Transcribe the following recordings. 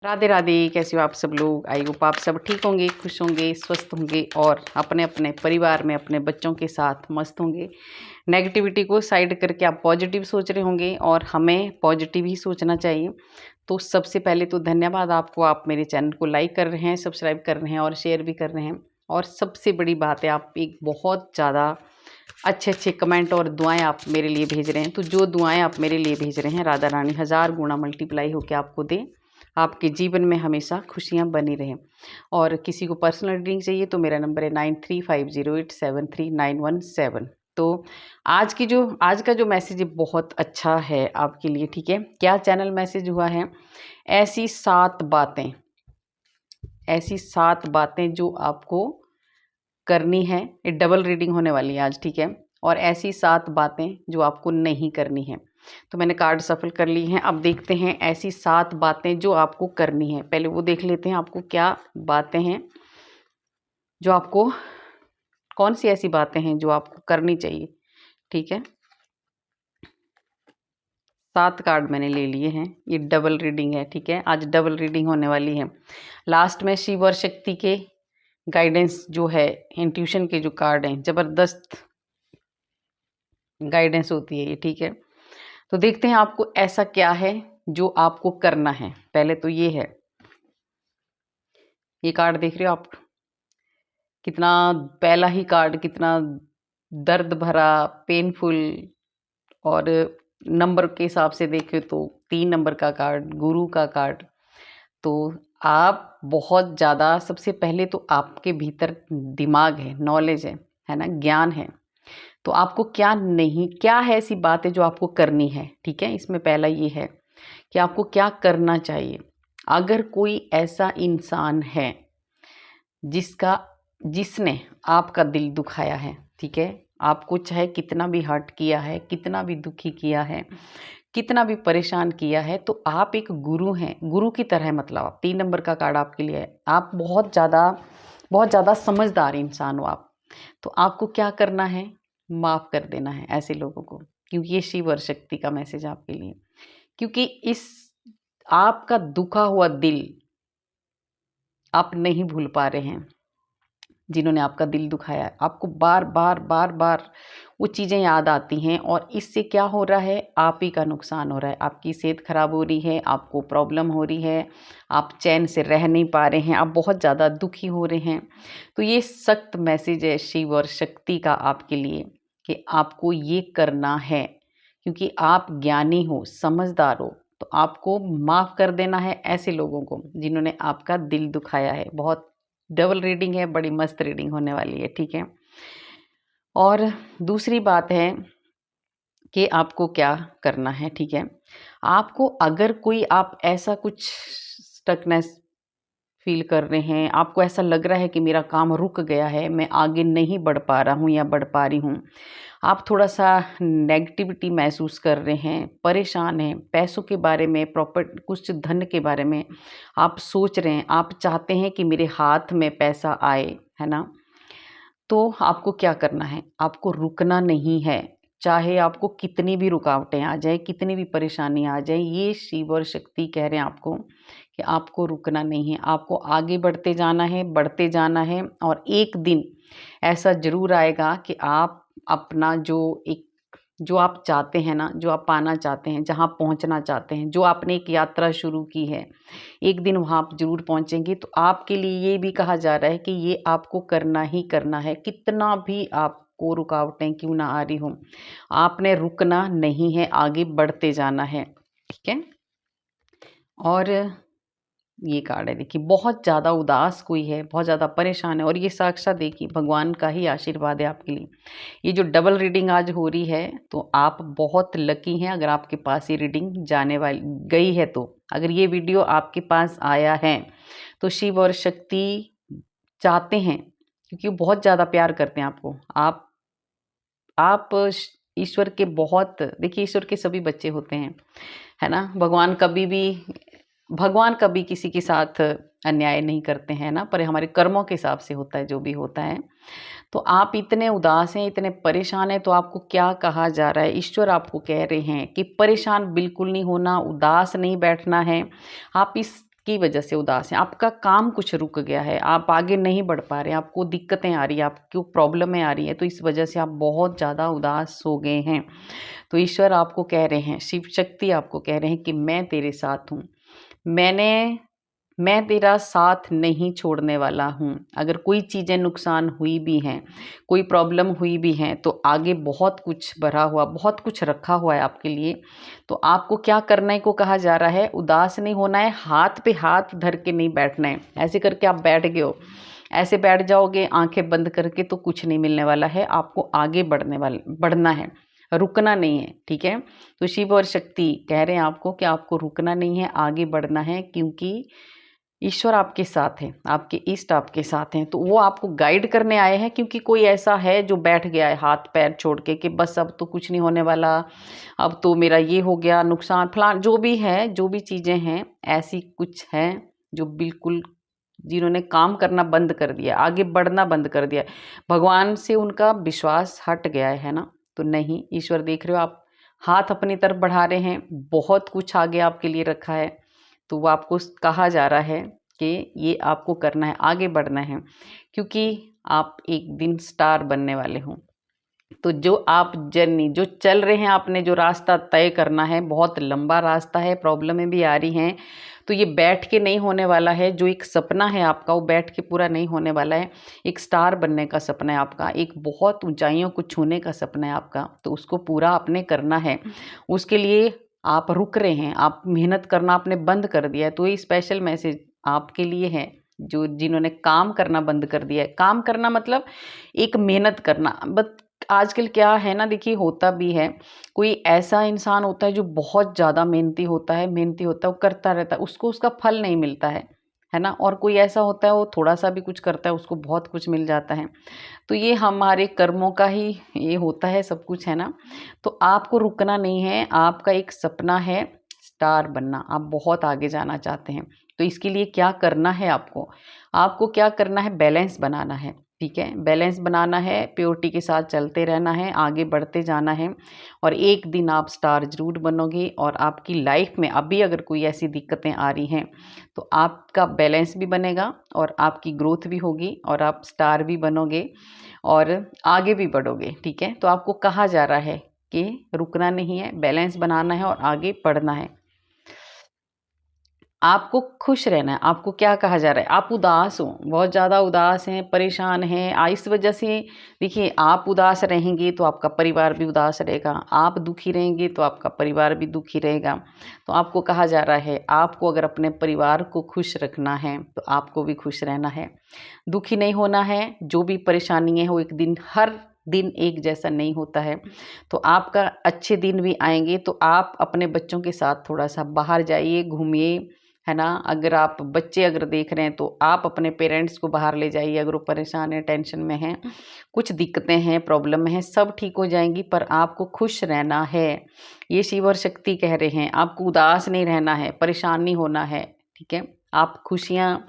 राधे राधे। कैसे हो आप सब लोग? आई होप आप सब ठीक होंगे, खुश होंगे, स्वस्थ होंगे और अपने अपने परिवार में अपने बच्चों के साथ मस्त होंगे। नेगेटिविटी को साइड करके आप पॉजिटिव सोच रहे होंगे और हमें पॉजिटिव ही सोचना चाहिए। तो सबसे पहले तो धन्यवाद आपको, आप मेरे चैनल को लाइक कर रहे हैं, सब्सक्राइब कर रहे हैं और शेयर भी कर रहे हैं। और सबसे बड़ी बात है, आप एक बहुत ज़्यादा अच्छे अच्छे कमेंट और दुआएं आप मेरे लिए भेज रहे हैं। तो जो दुआएं आप मेरे लिए भेज रहे हैं, राधा रानी 1000 गुना मल्टीप्लाई होकर आपको दें, आपके जीवन में हमेशा खुशियाँ बनी रहें। और किसी को पर्सनल रीडिंग चाहिए तो मेरा नंबर है 9350873917। तो आज का जो मैसेज है बहुत अच्छा है आपके लिए। ठीक है, क्या चैनल मैसेज हुआ है? ऐसी 7 बातें जो आपको करनी है। ये डबल रीडिंग होने वाली है आज, ठीक है। और ऐसी 7 बातें जो आपको नहीं करनी है। तो मैंने कार्ड सफल कर ली हैं। अब देखते हैं ऐसी 7 बातें जो आपको करनी है। पहले वो देख लेते हैं आपको क्या बातें हैं जो आपको, कौन सी ऐसी बातें हैं जो आपको करनी चाहिए। ठीक है, 7 कार्ड मैंने ले लिए हैं। ये डबल रीडिंग है, ठीक है। आज डबल रीडिंग होने वाली है। लास्ट में शिव और शक्ति के गाइडेंस जो है, इंट्यूशन के जो कार्ड हैं, ज़बरदस्त गाइडेंस होती है ये, ठीक है। तो देखते हैं आपको ऐसा क्या है जो आपको करना है। पहले तो ये है, ये कार्ड देख रहे हो आप, कितना, पहला ही कार्ड कितना दर्द भरा, पेनफुल। और नंबर के हिसाब से देखें तो 3 नंबर का कार्ड, गुरु का कार्ड। तो आप बहुत ज़्यादा, सबसे पहले तो आपके भीतर दिमाग है, नॉलेज है ना, ज्ञान है। तो आपको क्या नहीं, क्या है ऐसी बात है जो आपको करनी है, ठीक है। इसमें पहला ये है कि आपको क्या करना चाहिए। अगर कोई ऐसा इंसान है जिसने आपका दिल दुखाया है, ठीक है, आपको चाहे कितना भी हर्ट किया है, कितना भी दुखी किया है, कितना भी परेशान किया है, तो आप एक गुरु हैं, गुरु की तरह। मतलब आप 3 नंबर का कार्ड आपके लिए है। आप बहुत ज़्यादा समझदार इंसान हो आप। तो आपको क्या करना है, माफ़ कर देना है ऐसे लोगों को, क्योंकि ये शिव और शक्ति का मैसेज आपके लिए। क्योंकि इस आपका दुखा हुआ दिल आप नहीं भूल पा रहे हैं। जिन्होंने आपका दिल दुखाया है, आपको बार बार बार बार वो चीज़ें याद आती हैं और इससे क्या हो रहा है, आप ही का नुकसान हो रहा है। आपकी सेहत खराब हो रही है, आपको प्रॉब्लम हो रही है, आप चैन से रह नहीं पा रहे हैं, आप बहुत ज़्यादा दुखी हो रहे हैं। तो ये सख्त मैसेज है शिव और शक्ति का आपके लिए कि आपको ये करना है, क्योंकि आप ज्ञानी हो, समझदार हो। तो आपको माफ़ कर देना है ऐसे लोगों को जिन्होंने आपका दिल दुखाया है। बहुत डबल रीडिंग है, बड़ी मस्त रीडिंग होने वाली है, ठीक है। और दूसरी बात है कि आपको क्या करना है, ठीक है। आपको अगर कोई, आप ऐसा कुछ स्टकनेस फील कर रहे हैं, आपको ऐसा लग रहा है कि मेरा काम रुक गया है, मैं आगे नहीं बढ़ पा रहा हूँ या बढ़ पा रही हूँ, आप थोड़ा-सा नेगेटिविटी महसूस कर रहे हैं, परेशान हैं, पैसों के बारे में, कुछ धन के बारे में आप सोच रहे हैं, आप चाहते हैं कि मेरे हाथ में पैसा आए, है ना? तो आपको क्या करना है, आपको रुकना नहीं है। चाहे आपको कितनी भी रुकावटें आ जाएँ, कितनी भी परेशानी आ जाए, ये शिव और शक्ति कह रहे हैं आपको कि आपको रुकना नहीं है, आपको आगे बढ़ते जाना है। और एक दिन ऐसा ज़रूर आएगा कि आप अपना जो आप चाहते हैं ना, जो आप पाना चाहते हैं, जहाँ पहुँचना चाहते हैं, जो आपने एक यात्रा शुरू की है, एक दिन वहाँ आप ज़रूर पहुँचेंगे। तो आपके लिए ये भी कहा जा रहा है कि ये आपको करना ही करना है, कितना भी आपको रुकावटें क्यों ना आ रही हों, आपने रुकना नहीं है, आगे बढ़ते जाना है, ठीक है। और ये कार्ड है, देखिए बहुत ज़्यादा उदास कोई है, बहुत ज़्यादा परेशान है, और ये साक्षात देखिए भगवान का ही आशीर्वाद है आपके लिए। ये जो डबल रीडिंग आज हो रही है, तो आप बहुत लकी हैं अगर आपके पास ये रीडिंग जाने वाली गई है। तो अगर ये वीडियो आपके पास आया है तो शिव और शक्ति चाहते हैं, क्योंकि वो बहुत ज़्यादा प्यार करते हैं आपको। आप ईश्वर के बहुत, देखिए ईश्वर के सभी बच्चे होते हैं, है ना। भगवान कभी किसी के साथ अन्याय नहीं करते हैं ना, पर हमारे कर्मों के हिसाब से होता है जो भी होता है। तो आप इतने उदास हैं, इतने परेशान हैं, तो आपको क्या कहा जा रहा है, ईश्वर आपको कह रहे हैं कि परेशान बिल्कुल नहीं होना, उदास नहीं बैठना है। आप इस की वजह से उदास हैं। आपका काम कुछ रुक गया है, आप आगे नहीं बढ़ पा रहे हैं, आपको दिक्कतें आ रही हैं, आपको प्रॉब्लमें आ रही हैं, तो इस वजह से आप बहुत ज़्यादा उदास हो गए हैं। तो ईश्वर आपको कह रहे हैं, शिव शक्ति आपको कह रहे हैं कि मैं तेरे साथ हूँ। मैं तेरा साथ नहीं छोड़ने वाला हूँ। अगर कोई चीज़ें नुकसान हुई भी हैं, कोई प्रॉब्लम हुई भी हैं, तो आगे बहुत कुछ भरा हुआ, बहुत कुछ रखा हुआ है आपके लिए। तो आपको क्या करने को कहा जा रहा है? उदास नहीं होना है, हाथ पे हाथ धर के नहीं बैठना है। ऐसे करके आप बैठ गए हो, ऐसे बैठ जाओगे आंखें बंद करके, तो कुछ नहीं मिलने वाला है। आपको आगे बढ़ना है, रुकना नहीं है, ठीक है? तो शिव और शक्ति कह रहे हैं आपको कि आपको रुकना नहीं है, आगे बढ़ना है, क्योंकि ईश्वर आपके साथ है, आपके इष्ट आपके साथ हैं। तो वो आपको गाइड करने आए हैं, क्योंकि कोई ऐसा है जो बैठ गया है हाथ पैर छोड़ के कि बस अब तो कुछ नहीं होने वाला, अब तो मेरा ये हो गया नुकसान फलान, जो भी है, जो भी चीज़ें हैं, ऐसी कुछ हैं जो बिल्कुल, जिन्होंने काम करना बंद कर दिया, आगे बढ़ना बंद कर दिया, भगवान से उनका विश्वास हट गया है ना। तो नहीं, ईश्वर देख रहे हो आप हाथ अपनी तरफ बढ़ा रहे हैं, बहुत कुछ आगे आपके लिए रखा है। तो वो आपको कहा जा रहा है कि ये आपको करना है, आगे बढ़ना है, क्योंकि आप एक दिन स्टार बनने वाले हो। तो जो आप जर्नी जो चल रहे हैं, आपने जो रास्ता तय करना है, बहुत लंबा रास्ता है, प्रॉब्लमें भी आ रही हैं, तो ये बैठ के नहीं होने वाला है। जो एक सपना है आपका, वो बैठ के पूरा नहीं होने वाला है। एक स्टार बनने का सपना है आपका, एक बहुत ऊंचाइयों को छूने का सपना है आपका, तो उसको पूरा आपने करना है। उसके लिए आप रुक रहे हैं, आप मेहनत करना आपने बंद कर दिया है। तो ये स्पेशल मैसेज आपके लिए है, जो जिन्होंने काम करना बंद कर दिया है। काम करना मतलब एक मेहनत करना। बट आजकल क्या है ना, देखिए होता भी है, कोई ऐसा इंसान होता है जो बहुत ज़्यादा मेहनती होता है, वो करता रहता है, उसको उसका फल नहीं मिलता है ना। और कोई ऐसा होता है, वो थोड़ा सा भी कुछ करता है, उसको बहुत कुछ मिल जाता है। तो ये हमारे कर्मों का ही ये होता है सब कुछ, है ना। तो आपको रुकना नहीं है, आपका एक सपना है स्टार बनना, आप बहुत आगे जाना चाहते हैं। तो इसके लिए क्या करना है आपको? आपको क्या करना है? बैलेंस बनाना है, ठीक है? बैलेंस बनाना है, प्योरिटी के साथ चलते रहना है, आगे बढ़ते जाना है, और एक दिन आप स्टार ज़रूर बनोगे। और आपकी लाइफ में अभी अगर कोई ऐसी दिक्कतें आ रही हैं, तो आपका बैलेंस भी बनेगा और आपकी ग्रोथ भी होगी और आप स्टार भी बनोगे और आगे भी बढ़ोगे, ठीक है? तो आपको कहा जा रहा है कि रुकना नहीं है, बैलेंस बनाना है और आगे बढ़ना है। आपको खुश रहना है। आपको क्या कहा जा रहा है? आप उदास हो, बहुत ज़्यादा उदास हैं, परेशान हैं। इस वजह से देखिए, आप उदास रहेंगे तो आपका परिवार भी उदास रहेगा, आप दुखी रहेंगे तो आपका परिवार भी दुखी रहेगा। तो आपको कहा जा रहा है, आपको अगर अपने परिवार को खुश रखना है तो आपको भी खुश रहना है, दुखी नहीं होना है। जो भी परेशानी है वो एक दिन, हर दिन एक जैसा नहीं होता है। तो आपका अच्छे दिन भी आएंगे, तो आप अपने बच्चों के साथ थोड़ा सा बाहर जाइए, घूमिए, है ना। अगर आप बच्चे अगर देख रहे हैं तो आप अपने पेरेंट्स को बाहर ले जाइए। अगर वो परेशान है, टेंशन में हैं, कुछ दिक्कतें हैं, प्रॉब्लम में हैं, सब ठीक हो जाएंगी, पर आपको खुश रहना है। ये शिव और शक्ति कह रहे हैं, आपको उदास नहीं रहना है, परेशान नहीं होना है, ठीक है। आप खुशियाँ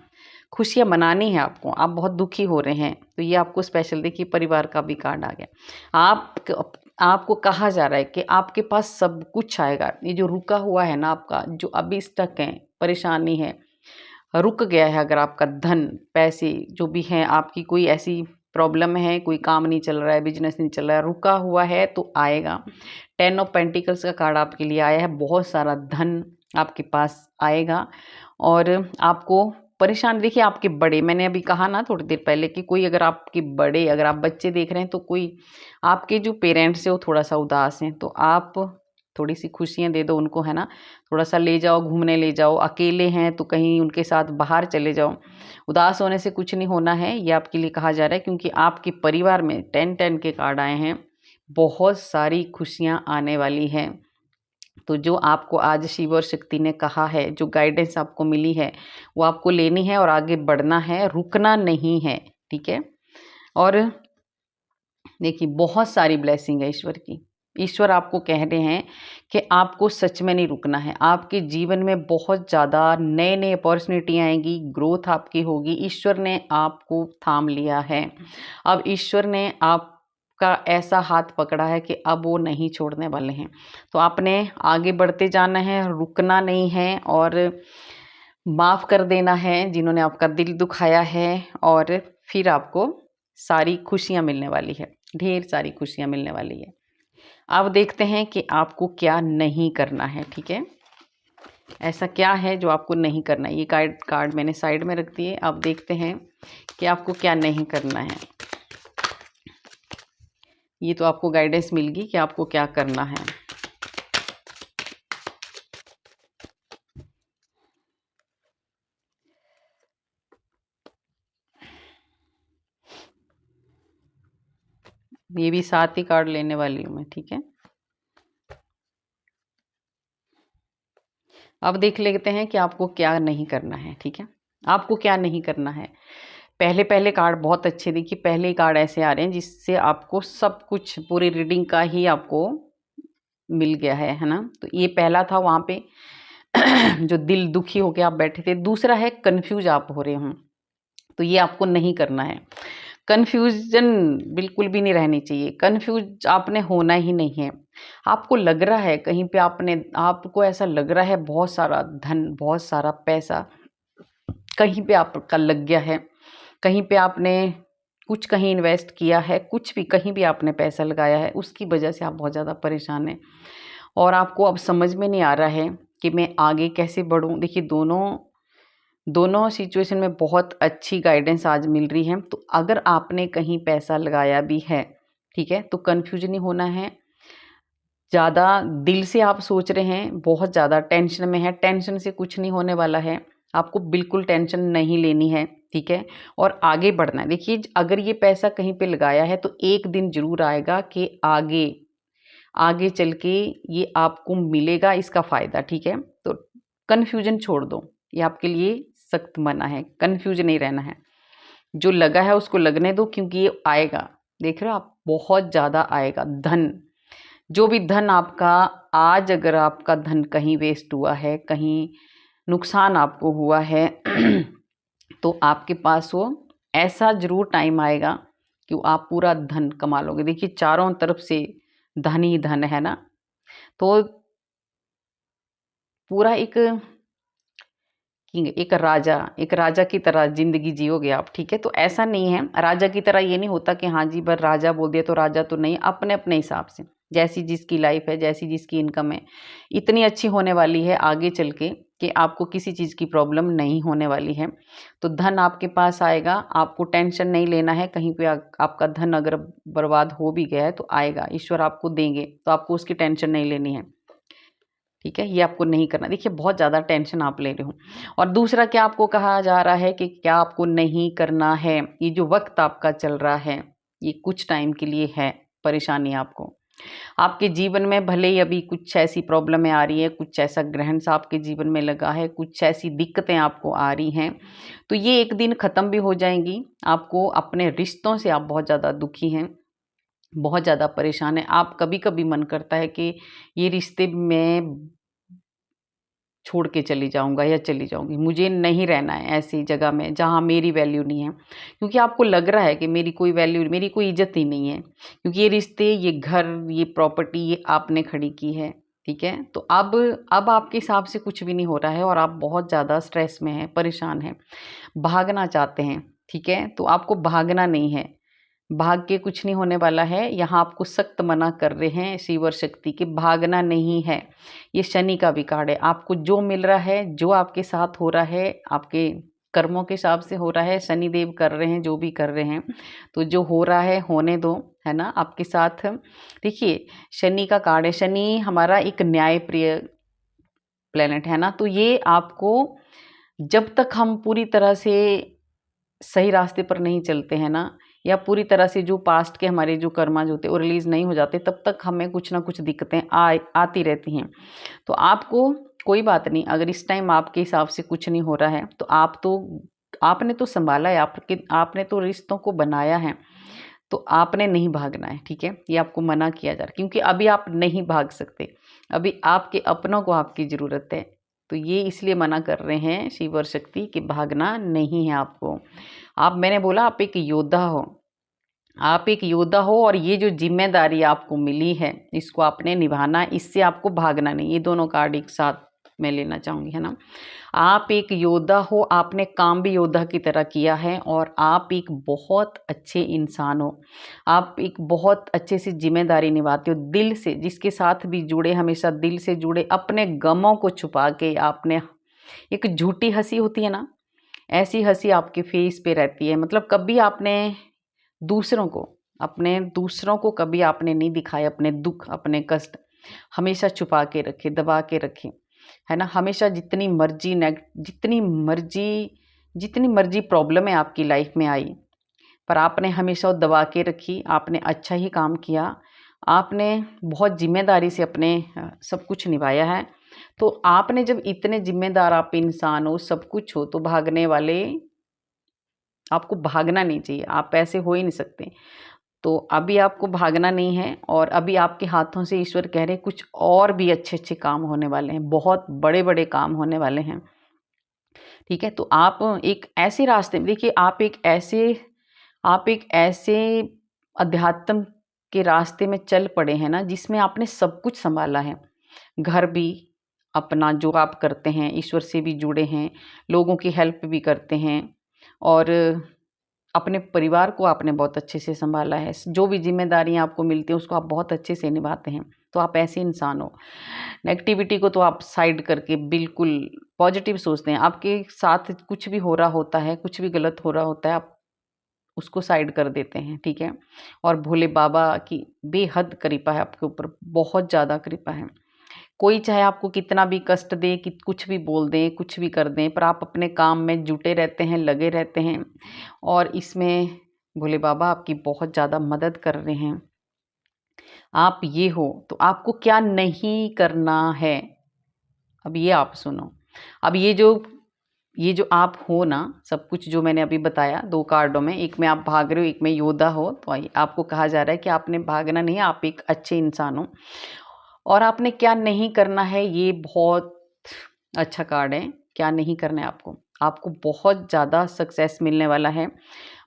खुशियाँ मनानी है आपको। आप बहुत दुखी हो रहे हैं, तो ये आपको स्पेशल, देखिए परिवार का भी कार्ड आ गया। आपको कहा जा रहा है कि आपके पास सब कुछ आएगा। ये जो रुका हुआ है ना आपका, जो अभी स्टक है, परेशानी है, रुक गया है, अगर आपका धन, पैसे जो भी हैं, आपकी कोई ऐसी प्रॉब्लम है, कोई काम नहीं चल रहा है, बिजनेस नहीं चल रहा है, रुका हुआ है, तो आएगा। 10 ऑफ पेंटिकल्स का कार्ड आपके लिए आया है। बहुत सारा धन आपके पास आएगा और आपको परेशान, देखिए आपके बड़े, मैंने अभी कहा ना थोड़ी देर पहले कि कोई अगर आपके बड़े, अगर आप बच्चे देख रहे हैं, तो कोई आपके जो पेरेंट्स हैं वो थोड़ा सा उदास हैं, तो आप थोड़ी सी खुशियाँ दे दो उनको, है ना। थोड़ा सा ले जाओ, घूमने ले जाओ, अकेले हैं तो कहीं उनके साथ बाहर चले जाओ। उदास होने से कुछ नहीं होना है, ये आपके लिए कहा जा रहा है, क्योंकि आपके परिवार में 10-10 के कार्ड आए हैं। बहुत सारी खुशियाँ आने वाली हैं। तो जो आपको आज शिव और शक्ति ने कहा है, जो गाइडेंस आपको मिली है, वो आपको लेनी है और आगे बढ़ना है, रुकना नहीं है, ठीक है। और देखिए, बहुत सारी ब्लेसिंग है ईश्वर की। ईश्वर आपको कह रहे हैं कि आपको सच में नहीं रुकना है। आपके जीवन में बहुत ज़्यादा नए नए अपॉर्चुनिटी आएंगी, ग्रोथ आपकी होगी। ईश्वर ने आपको थाम लिया है। अब ईश्वर ने आपका ऐसा हाथ पकड़ा है कि अब वो नहीं छोड़ने वाले हैं। तो आपने आगे बढ़ते जाना है, रुकना नहीं है। और माफ़ कर देना है जिन्होंने आपका दिल दुखाया है, और फिर आपको सारी खुशियाँ मिलने वाली है, ढेर सारी खुशियाँ मिलने वाली है। अब देखते हैं कि आपको क्या नहीं करना है, ठीक है? ऐसा क्या है जो आपको नहीं करना है? ये कार्ड मैंने साइड में रख दिए। अब देखते हैं कि आपको क्या नहीं करना है। ये तो आपको गाइडेंस मिल गई कि आपको क्या करना है। ये भी साथ ही कार्ड लेने वाली हूँ मैं, ठीक है? अब देख लेते हैं कि आपको क्या नहीं करना है, ठीक है? आपको क्या नहीं करना है। पहले पहले कार्ड बहुत अच्छे, देखिए पहले कार्ड ऐसे आ रहे हैं जिससे आपको सब कुछ पूरी रीडिंग का ही आपको मिल गया है ना? तो ये पहला था वहाँ पे जो दिल दुखी होके आप बैठे थे। दूसरा है कन्फ्यूज़ आप हो रहे हो, तो ये आपको नहीं करना है। कन्फ्यूज़न बिल्कुल भी नहीं रहनी चाहिए, कन्फ्यूज़ आपने होना ही नहीं है। आपको लग रहा है कहीं पे आपको ऐसा लग रहा है बहुत सारा धन, बहुत सारा पैसा कहीं पे आपका लग गया है, कहीं पे आपने कुछ कहीं इन्वेस्ट किया है, कुछ भी कहीं भी आपने पैसा लगाया है, उसकी वजह से आप बहुत ज़्यादा परेशान हैं और आपको अब समझ में नहीं आ रहा है कि मैं आगे कैसे बढ़ूँ। देखिए दोनों दोनों सिचुएशन में बहुत अच्छी गाइडेंस आज मिल रही है। तो अगर आपने कहीं पैसा लगाया भी है, ठीक है, तो कन्फ्यूज नहीं होना है। ज़्यादा दिल से आप सोच रहे हैं, बहुत ज़्यादा टेंशन में है, टेंशन से कुछ नहीं होने वाला है। आपको बिल्कुल टेंशन नहीं लेनी है, ठीक है? और आगे बढ़ना है। देखिए अगर ये पैसा कहीं पे लगाया है तो एक दिन ज़रूर आएगा कि आगे आगे चल के ये आपको मिलेगा इसका फ़ायदा, ठीक है? तो कन्फ्यूज़न छोड़ दो, ये आपके लिए सख्त मना है, कन्फ्यूज़ नहीं रहना है। जो लगा है उसको लगने दो क्योंकि ये आएगा, देख रहे हो आप? बहुत ज़्यादा आएगा धन। जो भी धन आपका आज अगर आपका धन कहीं वेस्ट हुआ है, कहीं नुकसान आपको हुआ है तो आपके पास वो ऐसा ज़रूर टाइम आएगा कि आप पूरा धन कमा लोगे। देखिए चारों तरफ से धन ही धन है ना, तो पूरा एक राजा की तरह ज़िंदगी जियोगे आप, ठीक है? तो ऐसा नहीं है, राजा की तरह ये नहीं होता कि हाँ जी, बस राजा बोल दिया तो राजा तो नहीं, अपने-अपने हिसाब से। जैसी जिसकी लाइफ़ है, जैसी जिसकी इनकम है, इतनी अच्छी होने वाली है आगे चल के कि आपको किसी चीज़ की प्रॉब्लम नहीं होने वाली है। तो धन आपके पास आएगा, आपको टेंशन नहीं लेना है, कहीं पे आपका धन अगर बर्बाद हो भी गया है तो आएगा, ईश्वर आपको देंगे, तो आपको उसकी टेंशन नहीं लेनी है। ठीक है? ये आपको नहीं करना। देखिए बहुत ज़्यादा टेंशन आप ले रहे हो। और दूसरा क्या आपको कहा जा रहा है कि क्या आपको नहीं करना है, ये जो वक़्त आपका चल रहा है, ये कुछ टाइम के लिए है, परेशानी आपको। आपके जीवन में भले ही अभी कुछ ऐसी प्रॉब्लमें आ रही हैं, कुछ ऐसा ग्रहण-सा आपके जीवन में लगा है, कुछ ऐसी दिक्कतें आपको आ रही हैं, तो ये एक दिन ख़त्म भी हो जाएँगी। आपको अपने रिश्तों से आप बहुत ज़्यादा दुखी हैं, बहुत ज़्यादा परेशान हैं। आप कभी-कभी मन करता है कि ये रिश्ते में छोड़ के चली जाऊँगा या चली जाऊँगी। मुझे नहीं रहना है ऐसी जगह में जहाँ मेरी वैल्यू नहीं है। क्योंकि आपको लग रहा है कि मेरी कोई वैल्यू, मेरी कोई इज़्ज़त ही नहीं है। क्योंकि ये रिश्ते, ये घर, ये प्रॉपर्टी ये आपने खड़ी की है, ठीक है? तो अब आपके हिसाब से कुछ भी नहीं हो रहा है और आप बहुत ज़्यादा स्ट्रेस में हैं, परेशान हैं, भागना चाहते हैं, ठीक है? तो आपको भागना नहीं है। भाग के कुछ नहीं होने वाला है। यहाँ आपको सख्त मना कर रहे हैं शिव और शक्ति कि भागना नहीं है। ये शनि का भी कार्ड है। आपको जो मिल रहा है, जो आपके साथ हो रहा है, आपके कर्मों के हिसाब से हो रहा है, शनिदेव कर रहे हैं जो भी कर रहे हैं। तो जो हो रहा है होने दो, है ना? आपके साथ देखिए शनि का कार्ड है। शनि हमारा एक न्यायप्रिय प्लैनेट है ना, तो ये आपको जब तक हम पूरी तरह से सही रास्ते पर नहीं चलते हैं ना, या पूरी तरह से जो पास्ट के हमारे जो कर्माज होते हैं वो रिलीज़ नहीं हो जाते, तब तक हमें कुछ ना कुछ दिक्कतें आती रहती हैं। तो आपको कोई बात नहीं, अगर इस टाइम आपके हिसाब से कुछ नहीं हो रहा है तो आपने तो सँभाला है, आपने तो रिश्तों को बनाया है, तो आपने नहीं भागना है, ठीक है? ये आपको मना किया जा रहा है क्योंकि अभी आप नहीं भाग सकते। अभी आपके अपनों को आपकी ज़रूरत है। तो ये इसलिए मना कर रहे हैं शिव और शक्ति कि भागना नहीं है आपको। मैंने बोला आप एक योद्धा हो। आप एक योद्धा हो और ये जो ज़िम्मेदारी आपको मिली है, इसको आपने निभाना है, इससे आपको भागना नहीं। ये दोनों कार्ड एक साथ मैं लेना चाहूँगी, है ना। आप एक योद्धा हो, आपने काम भी योद्धा की तरह किया है और आप एक बहुत अच्छे इंसान हो। आप एक बहुत अच्छे से ज़िम्मेदारी निभाते हो दिल से, जिसके साथ भी जुड़े हमेशा दिल से जुड़े, अपने गमों को छुपा के आपने एक झूठी हँसी होती है ना, ऐसी हँसी आपके फेस पे रहती है। मतलब कभी आपने दूसरों को कभी आपने नहीं दिखाया अपने दुःख, अपने कष्ट, हमेशा छुपा के रखे, दबा के रखे, है ना। हमेशा जितनी मर्जी प्रॉब्लम है आपकी लाइफ में आई, पर आपने हमेशा वो दबा के रखी, आपने अच्छा ही काम किया, आपने बहुत ज़िम्मेदारी से अपने सब कुछ निभाया है। तो आपने जब इतने ज़िम्मेदार आप इंसान हो, सब कुछ हो, तो आपको भागना नहीं चाहिए, आप ऐसे हो ही नहीं सकते। तो अभी आपको भागना नहीं है और अभी आपके हाथों से ईश्वर कह रहे हैं कुछ और भी अच्छे-अच्छे काम होने वाले हैं, बहुत बड़े-बड़े काम होने वाले हैं, ठीक है। तो आप एक ऐसे रास्ते में देखिए, आप एक ऐसे अध्यात्म के रास्ते में चल पड़े हैं ना, जिसमें आपने सब कुछ सँभाला है। घर भी अपना जो आप करते हैं, ईश्वर से भी जुड़े हैं, लोगों की हेल्प भी करते हैं और अपने परिवार को आपने बहुत अच्छे से सँभाला है। जो भी ज़िम्मेदारियाँ आपको मिलती हैं, उसको आप बहुत अच्छे से निभाते हैं। तो आप ऐसे इंसान हो। नेगेटिविटी को तो आप साइड करके बिल्कुल पॉज़िटिव सोचते हैं। आपके साथ कुछ भी हो रहा होता है, कुछ भी गलत हो रहा होता है, आप उसको साइड कर देते हैं, ठीक है? और भोले बाबा की बेहद कृपा है आपके ऊपर, बहुत ज़्यादा कृपा है। कोई चाहे आपको कितना भी कष्ट दे, कि कुछ भी बोल दें, कुछ भी कर दें, पर आप अपने काम में जुटे रहते हैं, लगे रहते हैं और इसमें भोले बाबा आपकी बहुत ज़्यादा मदद कर रहे हैं। आप ये हो, तो आपको क्या नहीं करना है, अब ये आप सुनो। अब ये जो आप हो ना, सब कुछ जो मैंने अभी बताया 2 कार्डों में, एक में आप भाग रहे हो, एक में योद्धा हो, तो आपको कहा जा रहा है कि आपने भागना नहीं है, आप एक अच्छे इंसान हो। और आपने क्या नहीं करना है, ये बहुत अच्छा कार्ड है। क्या नहीं करना है आपको? आपको बहुत ज़्यादा सक्सेस मिलने वाला है,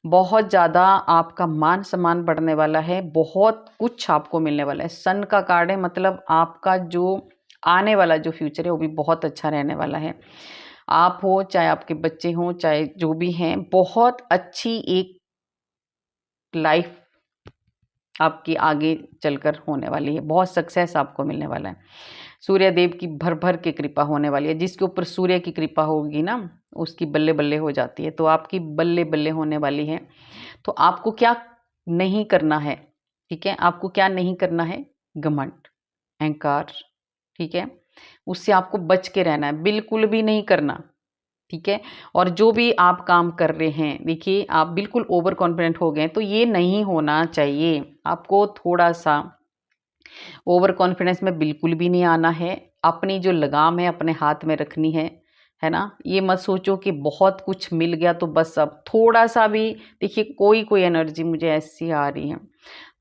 बहुत ज़्यादा आपका मान-सम्मान बढ़ने वाला है, बहुत कुछ आपको मिलने वाला है। सन का कार्ड है, मतलब आपका जो आने वाला जो फ्यूचर है, वो भी बहुत अच्छा रहने वाला है। आप हो, चाहे आपके बच्चे हों, चाहे जो भी हैं, बहुत अच्छी एक लाइफ़ आपकी आगे चलकर होने वाली है, बहुत सक्सेस आपको मिलने वाला है। सूर्य देव की भर-भर के कृपा होने वाली है, जिसके ऊपर सूर्य की कृपा होगी ना, उसकी बल्ले-बल्ले हो जाती है, तो आपकी बल्ले-बल्ले होने वाली है। तो आपको क्या नहीं करना है, ठीक है? आपको क्या नहीं करना है? घमंड, अहंकार, ठीक है? उससे आपको बच के रहना है, बिल्कुल भी नहीं करना, ठीक है? और जो भी आप काम कर रहे हैं, देखिए आप बिल्कुल ओवर कॉन्फिडेंट हो गए हैं, तो ये नहीं होना चाहिए। आपको थोड़ा-सा ओवर कॉन्फिडेंस में बिल्कुल भी नहीं आना है। अपनी जो लगाम है अपने हाथ में रखनी है ना? ये मत सोचो कि बहुत कुछ मिल गया तो बस अब थोड़ा-सा भी, देखिए कोई-कोई एनर्जी मुझे ऐसी आ रही है,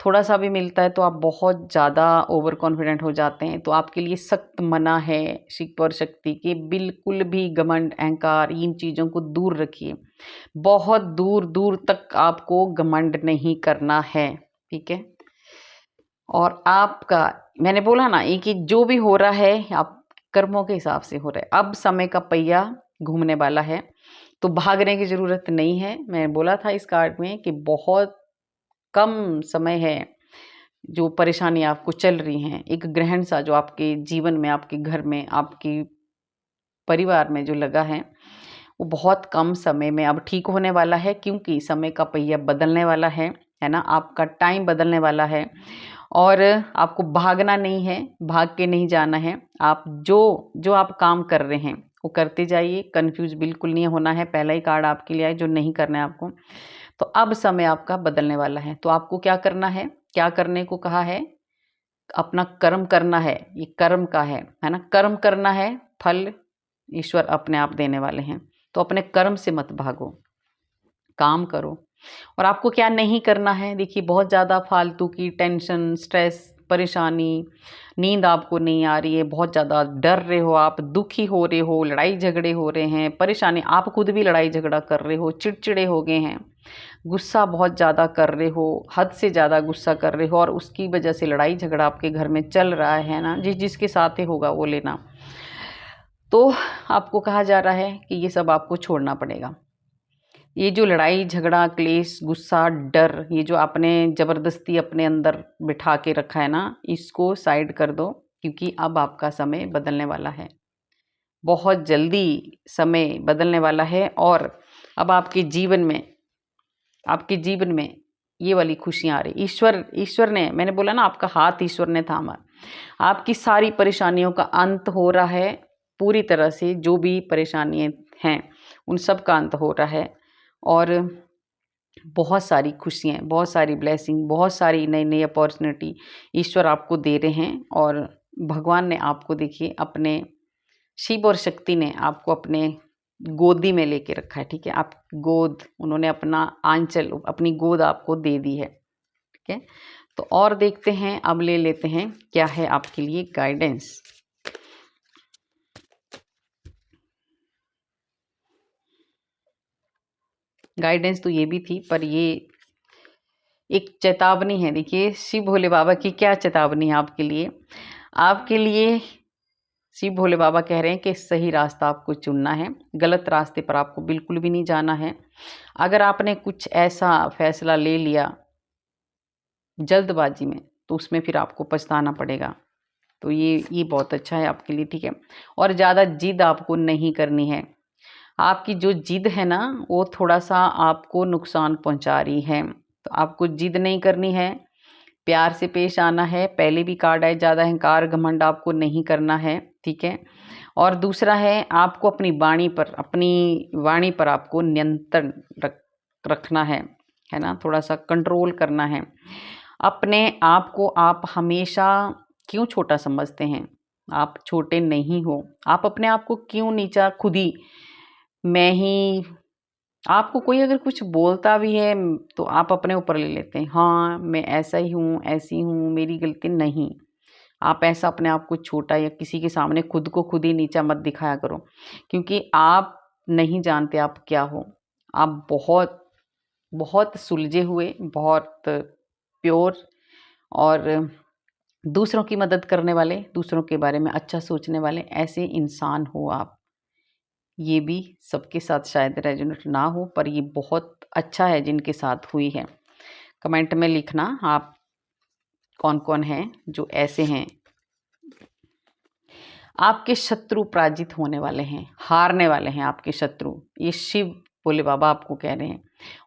थोड़ा-सा भी मिलता है तो आप बहुत ज़्यादा ओवर कॉन्फिडेंट हो जाते हैं। तो आपके लिए सख्त मना है शिव और शक्ति कि बिल्कुल भी घमंड, अहंकार, इन चीज़ों को दूर रखिए। बहुत दूर-दूर तक आपको घमंड नहीं करना है, ठीक है? और आपका, मैंने बोला ना, ये कि जो भी हो रहा है आप कर्मों के हिसाब से हो रहा है। अब समय का पहिया घूमने वाला है, तो भागने की ज़रूरत नहीं है। मैं बोला था इस कार्ड में कि बहुत कम समय है, जो परेशानी आपको चल रही हैं, एक ग्रहण सा जो आपके जीवन में, आपके घर में, आपकी परिवार में जो लगा है, वो बहुत कम समय में अब ठीक होने वाला है, क्योंकि समय का पहिया बदलने वाला है ना? आपका टाइम बदलने वाला है और आपको भागना नहीं है, भाग के नहीं जाना है। आप जो आप काम कर रहे हैं, वो करते जाइए, कन्फ्यूज़ बिल्कुल नहीं होना है। पहला ही कार्ड आपके लिए आया जो नहीं करना है आपको। तो अब समय आपका बदलने वाला है, तो आपको क्या करना है? क्या करने को कहा है? अपना कर्म करना है, ये कर्म का है ना? कर्म करना है, फल ईश्वर अपने आप देने वाले हैं। तो अपने कर्म से मत भागो, काम करो। और आपको क्या नहीं करना है, देखिए बहुत ज़्यादा फालतू की टेंशन, स्ट्रेस, परेशानी, नींद आपको नहीं आ रही है, बहुत ज़्यादा डर रहे हो आप, दुखी हो रहे हो, लड़ाई झगड़े हो रहे हैं, परेशानी, आप खुद भी लड़ाई झगड़ा कर रहे हो, चिड़चिड़े हो गए हैं, गुस्सा बहुत ज़्यादा कर रहे हो, हद से ज़्यादा गुस्सा कर रहे हो और उसकी वजह से लड़ाई झगड़ा आपके घर में चल रहा है ना, जिसके साथ ही होगा वो लेना। तो आपको कहा जा रहा है कि ये सब आपको छोड़ना पड़ेगा। ये जो लड़ाई झगड़ा क्लेश गुस्सा डर, ये जो आपने ज़बरदस्ती अपने अंदर बिठा के रखा है ना, इसको साइड कर दो, क्योंकि अब आपका समय बदलने वाला है। बहुत जल्दी समय बदलने वाला है और अब आपके जीवन में ये वाली खुशियाँ आ रही। ईश्वर ने, मैंने बोला ना, आपका हाथ ईश्वर ने थामा। आपकी सारी परेशानियों का अंत हो रहा है पूरी तरह से। जो भी परेशानियाँ हैं उन सब का अंत हो रहा है और बहुत सारी खुशियाँ, बहुत सारी ब्लेसिंग, बहुत सारी नई नई अपॉर्चुनिटी ईश्वर आपको दे रहे हैं। और भगवान ने आपको, देखिए, अपने शिव और शक्ति ने आपको अपने गोदी में लेके रखा है। ठीक है, आप गोद, उन्होंने अपना आंचल, अपनी गोद आपको दे दी है। ठीक है, तो और देखते हैं, अब ले लेते हैं क्या है आपके लिए गाइडेंस। गाइडेंस तो ये भी थी, पर ये एक चेतावनी है। देखिए, शिव भोले बाबा की क्या चेतावनी है आपके लिए। आपके लिए शिव भोले बाबा कह रहे हैं कि सही रास्ता आपको चुनना है, गलत रास्ते पर आपको बिल्कुल भी नहीं जाना है। अगर आपने कुछ ऐसा फैसला ले लिया जल्दबाजी में, तो उसमें फिर आपको पछताना पड़ेगा। तो ये बहुत अच्छा है आपके लिए। ठीक है, और ज़्यादा जिद आपको नहीं करनी है। आपकी जो जिद है ना, वो थोड़ा सा आपको नुकसान पहुंचा रही है। तो आपको जिद नहीं करनी है, प्यार से पेश आना है। पहले भी कार्ड आए, ज़्यादा अहंकार घमंड आपको नहीं करना है। ठीक है, और दूसरा है, आपको अपनी वाणी पर आपको नियंत्रण रखना है ना, थोड़ा सा कंट्रोल करना है अपने आप को। आप हमेशा क्यों छोटा समझते हैं? आप छोटे नहीं हो। आप अपने आप को क्यों नीचा, खुद ही मैं ही, आपको कोई अगर कुछ बोलता भी है तो आप अपने ऊपर ले लेते हैं, हाँ मैं ऐसा ही हूँ, ऐसी हूँ, मेरी गलती नहीं। आप ऐसा अपने आप को छोटा या किसी के सामने खुद को खुद ही नीचा मत दिखाया करो, क्योंकि आप नहीं जानते आप क्या हो। आप बहुत बहुत सुलझे हुए, बहुत प्योर और दूसरों की मदद करने वाले, दूसरों के बारे में अच्छा सोचने वाले ऐसे इंसान हो आप। ये भी सबके साथ शायद रेजोनेट ना हो, पर ये बहुत अच्छा है जिनके साथ हुई है। कमेंट में लिखना आप कौन कौन हैं जो ऐसे हैं। आपके शत्रु पराजित होने वाले हैं, हारने वाले हैं आपके शत्रु। ये शिव भोले बाबा आपको कह रहे हैं।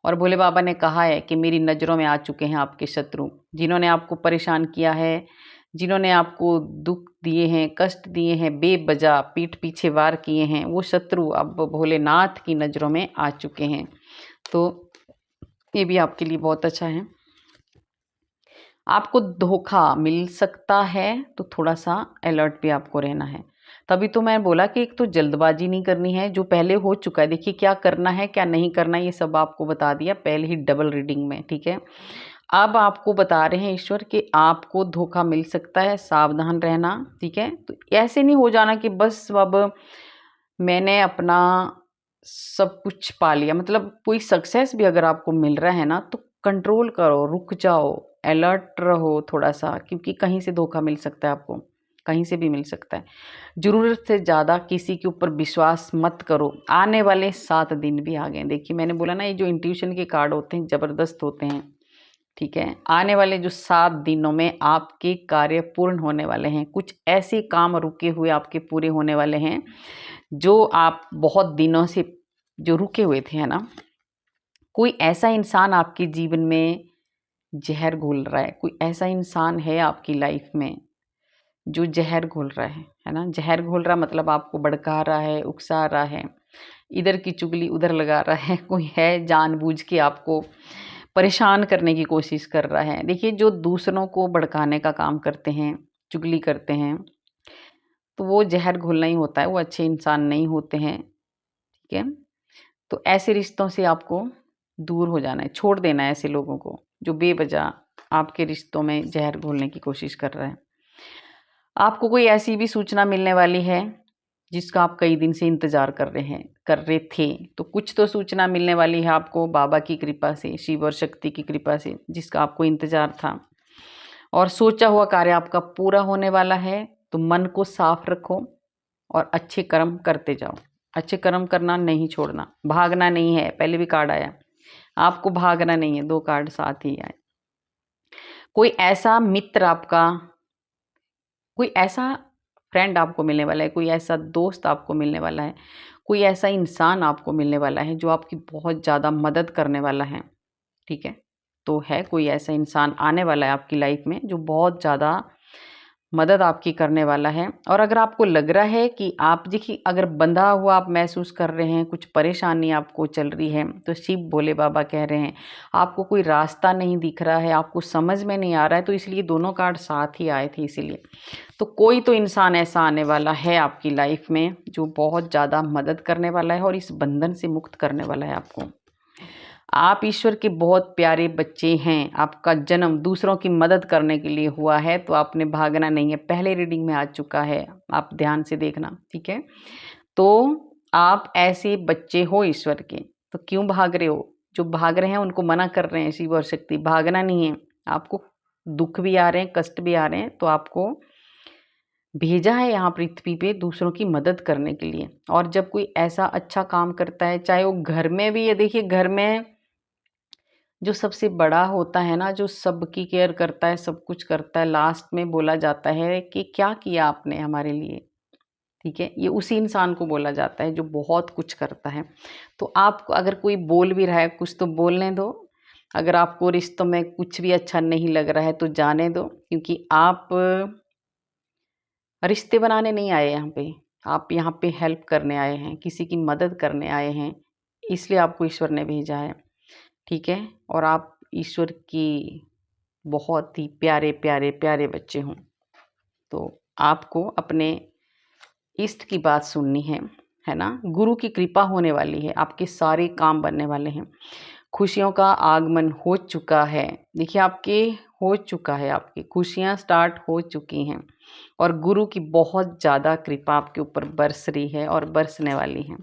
और भोले बाबा ने कहा है कि मेरी नज़रों में आ चुके हैं आपके शत्रु, जिन्होंने आपको परेशान किया है, जिन्होंने आपको दुख दिए हैं, कष्ट दिए हैं, बेवजह पीठ पीछे वार किए हैं, वो शत्रु अब भोलेनाथ की नज़रों में आ चुके हैं। तो ये भी आपके लिए बहुत अच्छा है। आपको धोखा मिल सकता है, तो थोड़ा सा अलर्ट भी आपको रहना है। तभी तो मैं बोला कि एक तो जल्दबाजी नहीं करनी है, जो पहले हो चुका है, देखिए क्या करना है क्या नहीं करना है ये सब आपको बता दिया पहले ही डबल रीडिंग में। ठीक है, अब आपको बता रहे हैं ईश्वर कि आपको धोखा मिल सकता है, सावधान रहना। ठीक है, तो ऐसे नहीं हो जाना कि बस अब मैंने अपना सब कुछ पा लिया। मतलब कोई सक्सेस भी अगर आपको मिल रहा है ना, तो कंट्रोल करो, रुक जाओ, अलर्ट रहो थोड़ा सा, क्योंकि कहीं से धोखा मिल सकता है आपको, कहीं से भी मिल सकता है। ज़रूरत से ज़्यादा किसी के ऊपर विश्वास मत करो। आने वाले 7 दिन भी आ गए। देखिए, मैंने बोला ना, ये जो इंट्यूशन के कार्ड होते हैं ज़बरदस्त होते हैं। ठीक है, आने वाले जो 7 दिनों में आपके कार्य पूर्ण होने वाले हैं। कुछ ऐसे काम रुके हुए आपके पूरे होने वाले हैं जो आप बहुत दिनों से जो रुके हुए थे, है ना। कोई ऐसा इंसान आपके जीवन में जहर घोल रहा है, कोई ऐसा इंसान है आपकी लाइफ में जो जहर घोल रहा है ना। जहर घोल रहा मतलब आपको भड़का रहा है, उकसा रहा है, इधर की चुगली उधर लगा रहा है। कोई है जानबूझ के आपको परेशान करने की कोशिश कर रहा है। देखिए, जो दूसरों को भड़काने का काम करते हैं, चुगली करते हैं, तो वो जहर घोलना ही होता है, वो अच्छे इंसान नहीं होते हैं। ठीक है, तो ऐसे रिश्तों से आपको दूर हो जाना है, छोड़ देना है ऐसे लोगों को जो बेवजह आपके रिश्तों में जहर घोलने की कोशिश कर रहा है। आपको कोई ऐसी भी सूचना मिलने वाली है जिसका आप कई दिन से इंतज़ार कर रहे थे। तो कुछ तो सूचना मिलने वाली है आपको बाबा की कृपा से, शिव और शक्ति की कृपा से, जिसका आपको इंतज़ार था। और सोचा हुआ कार्य आपका पूरा होने वाला है। तो मन को साफ रखो, और अच्छे कर्म करते जाओ। अच्छे कर्म करना नहीं छोड़ना, भागना नहीं है। पहले भी कार्ड आया, आपको भागना नहीं है, 2 कार्ड साथ ही आए। कोई ऐसा मित्र आपका, कोई ऐसा फ्रेंड आपको मिलने वाला है, कोई ऐसा दोस्त आपको मिलने वाला है, कोई ऐसा इंसान आपको मिलने वाला है जो आपकी बहुत ज़्यादा मदद करने वाला है। ठीक है, तो है कोई ऐसा इंसान आने वाला है आपकी लाइफ में जो बहुत ज़्यादा मदद आपकी करने वाला है। और अगर आपको लग रहा है कि आप देखिए, अगर बंधा हुआ आप महसूस कर रहे हैं, कुछ परेशानी आपको चल रही है, तो शिव भोले बाबा कह रहे हैं आपको कोई रास्ता नहीं दिख रहा है, आपको समझ में नहीं आ रहा है, तो इसलिए दोनों कार्ड साथ ही आए थे। इसीलिए तो कोई तो इंसान ऐसा आने वाला है आपकी लाइफ में जो बहुत ज़्यादा मदद करने वाला है और इस बंधन से मुक्त करने वाला है आपको। आप ईश्वर के बहुत प्यारे बच्चे हैं। आपका जन्म दूसरों की मदद करने के लिए हुआ है, तो आपने भागना नहीं है। पहले रीडिंग में आ चुका है, आप ध्यान से देखना। ठीक है, तो आप ऐसे बच्चे हो ईश्वर के, तो क्यों भाग रहे हो? जो भाग रहे हैं उनको मना कर रहे हैं शिव और शक्ति, भागना नहीं है। आपको दुख भी आ रहे हैं, कष्ट भी आ रहे हैं, तो आपको भेजा है यहाँ पृथ्वी पे दूसरों की मदद करने के लिए। और जब कोई ऐसा अच्छा काम करता है, चाहे वो घर में भी है, देखिए घर में जो सबसे बड़ा होता है ना, जो सबकी केयर करता है, सब कुछ करता है, लास्ट में बोला जाता है कि क्या किया आपने हमारे लिए। ठीक है, ये उसी इंसान को बोला जाता है जो बहुत कुछ करता है। तो आप अगर कोई बोल भी रहा है कुछ, तो बोलने दो। अगर आपको रिश्तों में कुछ भी अच्छा नहीं लग रहा है तो जाने दो, क्योंकि आप रिश्ते बनाने नहीं आए यहाँ पे। आप यहाँ पे हेल्प करने आए हैं, किसी की मदद करने आए हैं, इसलिए आपको ईश्वर ने भेजा है। ठीक है, और आप ईश्वर की बहुत ही प्यारे प्यारे प्यारे बच्चे हों। तो आपको अपने इष्ट की बात सुननी है ना। गुरु की कृपा होने वाली है, आपके सारे काम बनने वाले हैं। खुशियों का आगमन हो चुका है। देखिए, आपके हो चुका है, आपकी खुशियाँ स्टार्ट हो चुकी हैं और गुरु की बहुत ज़्यादा कृपा आपके ऊपर बरस रही है और बरसने वाली है।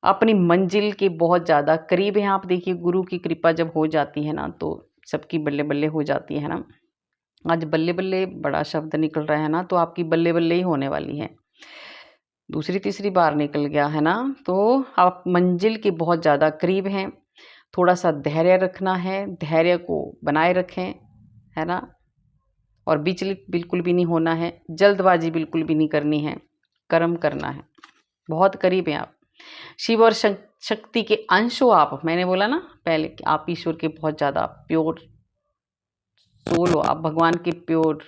अपनी मंजिल के बहुत ज़्यादा करीब हैं आप। देखिए, गुरु की कृपा जब हो जाती है ना, तो सबकी बल्ले बल्ले हो जाती है ना। आज बल्ले बल्ले बड़ा शब्द निकल रहा है ना, तो आपकी बल्ले बल्ले ही होने वाली है। दूसरी तीसरी बार निकल गया है ना, तो आप मंजिल के बहुत ज़्यादा करीब हैं। थोड़ा सा धैर्य रखना है, धैर्य को बनाए रखें, है ना। और विचलित बिल्कुल भी नहीं होना है, जल्दबाजी बिल्कुल भी नहीं करनी है, कर्म करना है। बहुत करीब हैं आप शिव और शक्ति के अंश हो आप। मैंने बोला ना पहले कि आप ईश्वर के बहुत ज़्यादा प्योर सोल हो, आप भगवान के प्योर,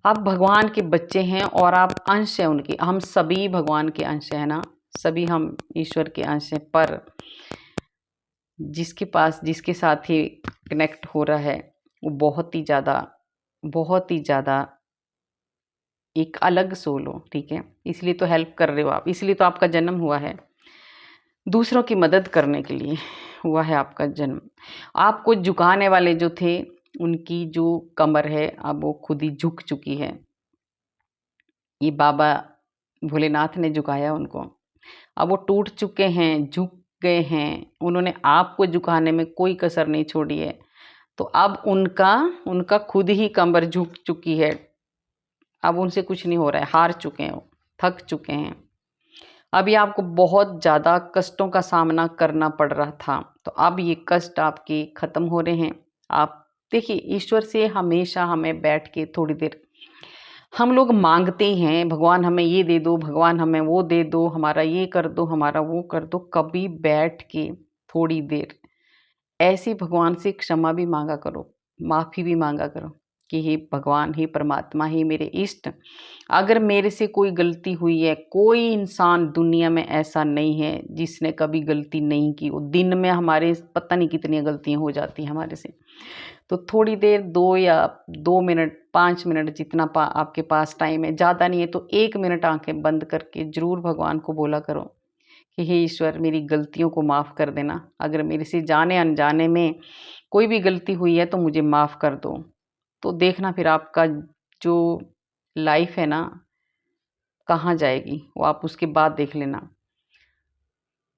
आप भगवान के बच्चे हैं और आप अंश हैं उनके। हम सभी भगवान के अंश हैं ना, सभी हम ईश्वर के अंश हैं। पर जिसके पास, जिसके साथ ही कनेक्ट हो रहा है, वो बहुत ही ज़्यादा एक अलग सोल हो। ठीक है, इसलिए तो हेल्प कर रहे हो आप, इसलिए तो आपका जन्म हुआ है, दूसरों की मदद करने के लिए हुआ है आपका जन्म। आपको झुकाने वाले जो थे, उनकी जो कमर है अब वो खुद ही झुक चुकी है। ये बाबा भोलेनाथ ने झुकाया उनको, अब वो टूट चुके हैं, झुक गए हैं। उन्होंने आपको झुकाने में कोई कसर नहीं छोड़ी है। तो अब उनका उनका खुद ही कमर झुक चुकी है। अब उनसे कुछ नहीं हो रहा है, हार चुके हैं वो, थक चुके हैं। अभी आपको बहुत ज़्यादा कष्टों का सामना करना पड़ रहा था, तो अब ये कष्ट आपके ख़त्म हो रहे हैं। आप देखिए, ईश्वर से हमेशा हमें बैठ के थोड़ी देर हम लोग मांगते ही हैं, भगवान हमें ये दे दो, भगवान हमें वो दे दो, हमारा ये कर दो, हमारा वो कर दो। कभी बैठ के थोड़ी देर ऐसे भगवान से क्षमा भी मांगा करो, माफ़ी भी मांगा करो कि हे भगवान, हे परमात्मा, हे मेरे इष्ट, अगर मेरे से कोई गलती हुई है, कोई इंसान दुनिया में ऐसा नहीं है जिसने कभी गलती नहीं की। वो दिन में हमारे पता नहीं कितनी गलतियां हो जाती हैं हमारे से। तो थोड़ी देर, 2 मिनट 5 मिनट, जितना आपके पास टाइम है, ज़्यादा नहीं है तो 1 मिनट आंखें बंद करके ज़रूर भगवान को बोला करो कि हे ईश्वर, मेरी गलतियों को माफ़ कर देना। अगर मेरे से जाने अनजाने में कोई भी गलती हुई है तो मुझे माफ़ कर दो। तो देखना फिर आपका जो लाइफ है ना, कहाँ जाएगी वो आप उसके बाद देख लेना।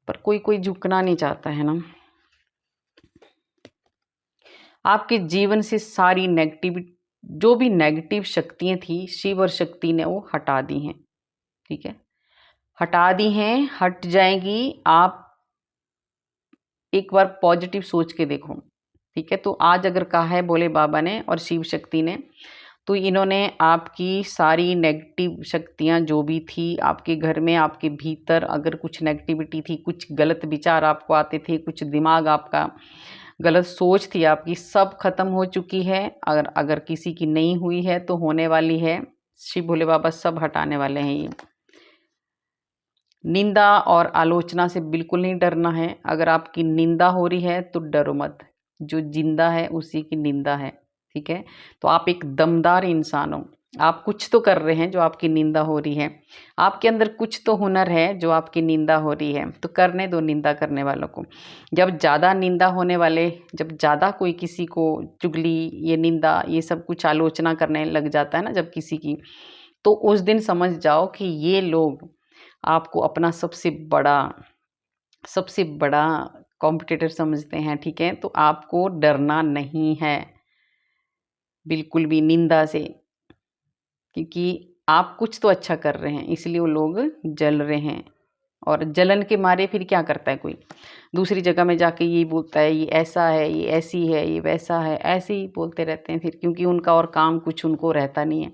पर कोई कोई झुकना नहीं चाहता है ना। आपके जीवन से सारी नेगेटिव, जो भी नेगेटिव शक्तियाँ थी, शिव और शक्ति ने वो हटा दी हैं। ठीक है, हटा दी हैं, हट जाएंगी। आप एक बार पॉजिटिव सोच के देखो, ठीक है। तो आज अगर कहा है भोले बाबा ने और शिव शक्ति ने, तो इन्होंने आपकी सारी नेगेटिव शक्तियाँ जो भी थी आपके घर में, आपके भीतर अगर कुछ नेगेटिविटी थी, कुछ गलत विचार आपको आते थे, कुछ दिमाग आपका गलत सोच थी आपकी, सब खत्म हो चुकी है। अगर अगर किसी की नहीं हुई है तो होने वाली है। शिव भोले बाबा सब हटाने वाले हैं। ये निंदा और आलोचना से बिल्कुल नहीं डरना है। अगर आपकी निंदा हो रही है तो डरो मत, जो जिंदा है उसी की निंदा है, ठीक है। तो आप एक दमदार इंसान हो, आप कुछ तो कर रहे हैं जो आपकी निंदा हो रही है, आपके अंदर कुछ तो हुनर है जो आपकी निंदा हो रही है। तो करने दो निंदा करने वालों को। जब ज़्यादा निंदा होने वाले, जब ज़्यादा कोई किसी को चुगली, ये निंदा, ये सब कुछ आलोचना करने लग जाता है ना जब किसी की, तो उस दिन समझ जाओ कि ये लोग आपको अपना सबसे बड़ा कॉम्पिटिटर समझते हैं, ठीक है। तो आपको डरना नहीं है बिल्कुल भी निंदा से, क्योंकि आप कुछ तो अच्छा कर रहे हैं, इसलिए वो लोग जल रहे हैं। और जलन के मारे फिर क्या करता है कोई, दूसरी जगह में जाके ये बोलता है ये ऐसा है, ये ऐसी है, ये वैसा है, ऐसे ही बोलते रहते हैं फिर, क्योंकि उनका और काम कुछ उनको रहता नहीं है।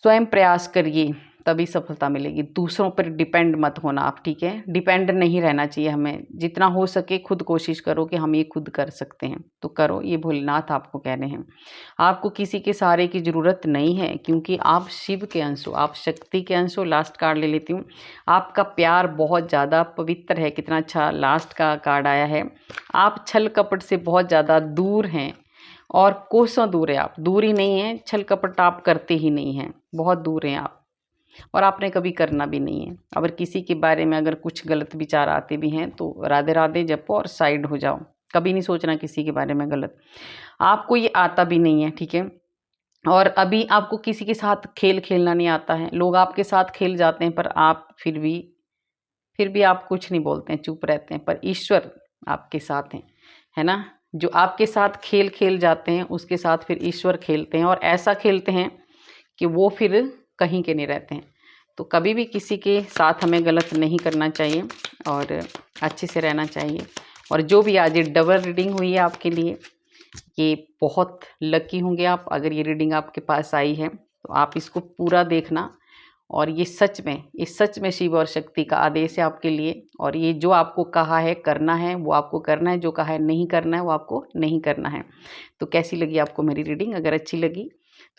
स्वयं प्रयास करिए तभी सफलता मिलेगी। दूसरों पर डिपेंड मत होना आप, ठीक है। डिपेंड नहीं रहना चाहिए हमें। जितना हो सके खुद कोशिश करो कि हम ये खुद कर सकते हैं तो करो। ये भोलेनाथ आपको कह रहे हैं। आपको किसी के सहारे की ज़रूरत नहीं है, क्योंकि आप शिव के अंश हो, आप शक्ति के अंश हो। लास्ट कार्ड ले लेती हूँ। आपका प्यार बहुत ज़्यादा पवित्र है। कितना अच्छा लास्ट का कार्ड आया है। आप छल कपट से बहुत ज़्यादा दूर हैं, और कोसों दूर है आप। दूर ही नहीं है, छल कपट आप करते ही नहीं हैं, बहुत दूर हैं आप, और आपने कभी करना भी नहीं है। अगर किसी के बारे में अगर कुछ गलत विचार आते भी हैं तो राधे राधे जपो और साइड हो जाओ। कभी नहीं सोचना किसी के बारे में गलत। आपको ये आता भी नहीं है, ठीक है। और अभी आपको किसी के साथ खेल खेलना नहीं आता है। लोग आपके साथ खेल जाते हैं, पर आप फिर भी आप कुछ नहीं बोलते हैं, चुप रहते हैं। पर ईश्वर आपके साथ हैं, है ना। जो आपके साथ खेल खेल जाते हैं उसके साथ फिर ईश्वर खेलते हैं, और ऐसा खेलते हैं कि वो फिर कहीं के नहीं रहते हैं। तो कभी भी किसी के साथ हमें गलत नहीं करना चाहिए और अच्छे से रहना चाहिए। और जो भी आज ये डबल रीडिंग हुई है आपके लिए, ये बहुत लकी होंगे आप अगर ये रीडिंग आपके पास आई है। तो आप इसको पूरा देखना, और ये सच में शिव और शक्ति का आदेश है आपके लिए। और ये जो आपको कहा है करना है वो आपको करना है, जो कहा है नहीं करना है वो आपको नहीं करना है। तो कैसी लगी आपको मेरी रीडिंग? अगर अच्छी लगी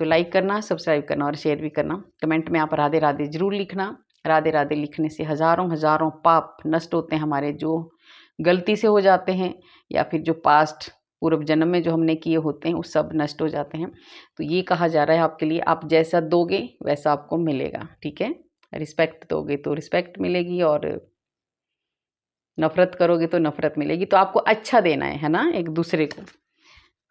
तो लाइक करना, सब्सक्राइब करना और शेयर भी करना। कमेंट में आप राधे राधे ज़रूर लिखना। राधे राधे लिखने से हज़ारों हज़ारों पाप नष्ट होते हैं हमारे, जो गलती से हो जाते हैं, या फिर जो पास्ट पूर्व जन्म में जो हमने किए होते हैं वो सब नष्ट हो जाते हैं। तो ये कहा जा रहा है आपके लिए, आप जैसा दोगे वैसा आपको मिलेगा, ठीक है। रिस्पेक्ट दोगे तो रिस्पेक्ट मिलेगी, और नफ़रत करोगे तो नफ़रत मिलेगी। तो आपको अच्छा देना है ना, एक दूसरे को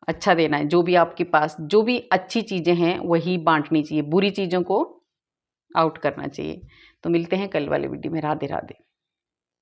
अच्छा देना है। जो भी आपके पास जो भी अच्छी चीज़ें हैं वही बांटनी चाहिए, बुरी चीज़ों को आउट करना चाहिए। तो मिलते हैं कल वाले वीडियो में। राधे राधे।